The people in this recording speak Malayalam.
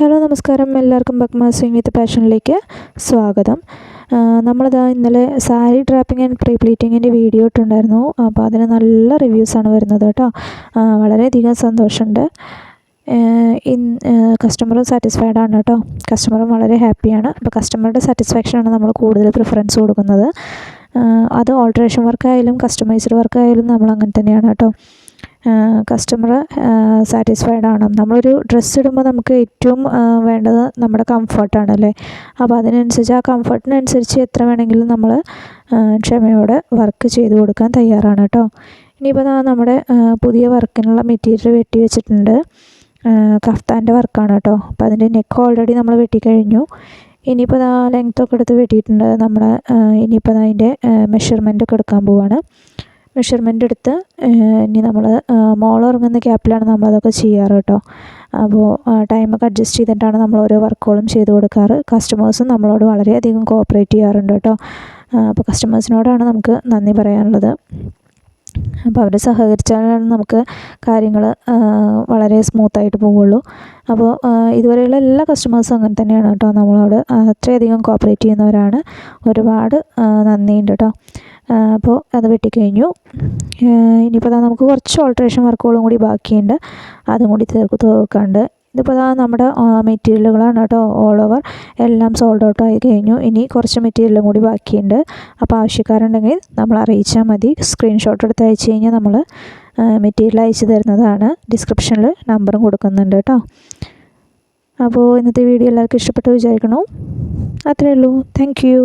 ഹലോ നമസ്കാരം, എല്ലാവർക്കും ബക്മാസിംഗ് വിത്ത് പാഷനിലേക്ക് സ്വാഗതം. നമ്മളിതാ ഇന്നലെ സാരി ഡ്രാപ്പിംഗ് ആൻഡ് പ്രീ പ്ലീറ്റിങ്ങിൻ്റെ വീഡിയോ ഇട്ടുണ്ടായിരുന്നു. അപ്പോൾ അതിന് നല്ല റിവ്യൂസാണ് വരുന്നത് കേട്ടോ. വളരെയധികം സന്തോഷമുണ്ട്. കസ്റ്റമറും സാറ്റിസ്ഫൈഡ് ആണ് കേട്ടോ. കസ്റ്റമറും വളരെ ഹാപ്പിയാണ്. അപ്പോൾ കസ്റ്റമറുടെ സാറ്റിസ്ഫാക്ഷനാണ് നമ്മൾ കൂടുതൽ പ്രിഫറൻസ് കൊടുക്കുന്നത്. അത് ഓൾട്രേഷൻ വർക്കായാലും കസ്റ്റമൈസ്ഡ് വർക്കായാലും നമ്മൾ അങ്ങനെ തന്നെയാണ് കേട്ടോ. കസ്റ്റമർ സാറ്റിസ്ഫൈഡ് ആണ്. നമ്മളൊരു ഡ്രസ്സ് ഇടുമ്പോൾ നമുക്ക് ഏറ്റവും വേണ്ടത് നമ്മുടെ കംഫർട്ടാണല്ലേ. അപ്പോൾ അതിനനുസരിച്ച് ആ കംഫർട്ടിനനുസരിച്ച് എത്ര വേണമെങ്കിലും നമ്മൾ ക്ഷമയോടെ വർക്ക് ചെയ്ത് കൊടുക്കാൻ തയ്യാറാണ് കേട്ടോ. ഇനിയിപ്പോൾ നമ്മുടെ പുതിയ വർക്കിനുള്ള മെറ്റീരിയൽ വെട്ടി വെച്ചിട്ടുണ്ട്. കഫ്താൻ്റെ വർക്കാണ് കേട്ടോ. അപ്പോൾ അതിൻ്റെ നെക്ക് ഓൾറെഡി നമ്മൾ വെട്ടിക്കഴിഞ്ഞു. ഇനിയിപ്പോൾ ലെങ്ത്തൊക്കെ എടുത്ത് വെട്ടിയിട്ടുണ്ട്. നമ്മൾ ഇനിയിപ്പോൾ അതിൻ്റെ മെഷർമെൻറ്റൊക്കെ എടുക്കാൻ പോവാണ്. മെഷർമെൻ്റ് എടുത്ത് ഇനി നമ്മൾ മോൾ ഉറങ്ങുന്ന ഗ്യാപ്പിലാണ് നമ്മളതൊക്കെ ചെയ്യാറ് കേട്ടോ. അപ്പോൾ ടൈമൊക്കെ അഡ്ജസ്റ്റ് ചെയ്തിട്ടാണ് നമ്മൾ ഓരോ വർക്കുകളും ചെയ്ത് കൊടുക്കാറ്. കസ്റ്റമേഴ്സും നമ്മളോട് വളരെയധികം കോഓപ്പറേറ്റ് ചെയ്യാറുണ്ട് കേട്ടോ. അപ്പോൾ കസ്റ്റമേഴ്സിനോടാണ് നമുക്ക് നന്ദി പറയാനുള്ളത്. അപ്പോൾ അവർ സഹകരിച്ചാലാണ് നമുക്ക് കാര്യങ്ങൾ വളരെ സ്മൂത്തായിട്ട് പോവുള്ളൂ. അപ്പോൾ ഇതുവരെയുള്ള എല്ലാ കസ്റ്റമേഴ്സും അങ്ങനെ തന്നെയാണ് കേട്ടോ. നമ്മളോട് അത്രയധികം കോഓപ്പറേറ്റ് ചെയ്യുന്നവരാണ്. ഒരുപാട് നന്ദിയുണ്ട് കേട്ടോ. അപ്പോൾ അത് വെട്ടിക്കഴിഞ്ഞു. ഇനിയിപ്പോൾ നമുക്ക് കുറച്ച് ഓൾട്രേഷൻ വർക്കുകളും കൂടി ബാക്കിയുണ്ട്. അതും കൂടി തീർക്കാണ്ട്. ഇതിപ്പോൾ നമ്മുടെ മെറ്റീരിയലുകളാണ് കേട്ടോ. ഓൾ ഓവർ എല്ലാം സോൾഡ് ഔട്ട് ആയി കഴിഞ്ഞു. ഇനി കുറച്ച് മെറ്റീരിയലും കൂടി ബാക്കിയുണ്ട്. അപ്പോൾ ആവശ്യക്കാരുണ്ടെങ്കിൽ നമ്മൾ അറിയിച്ചാൽ മതി. സ്ക്രീൻഷോട്ട് എടുത്ത് അയച്ചു കഴിഞ്ഞാൽ നമ്മൾ മെറ്റീരിയൽ അയച്ചു തരുന്നതാണ്. ഡിസ്ക്രിപ്ഷനിൽ നമ്പറും കൊടുക്കുന്നുണ്ട് കേട്ടോ. അപ്പോൾ ഇന്നത്തെ വീഡിയോ എല്ലാവർക്കും ഇഷ്ടപ്പെട്ടു വിചാരിക്കണു. അത്രയേ ഉള്ളൂ. Thank you.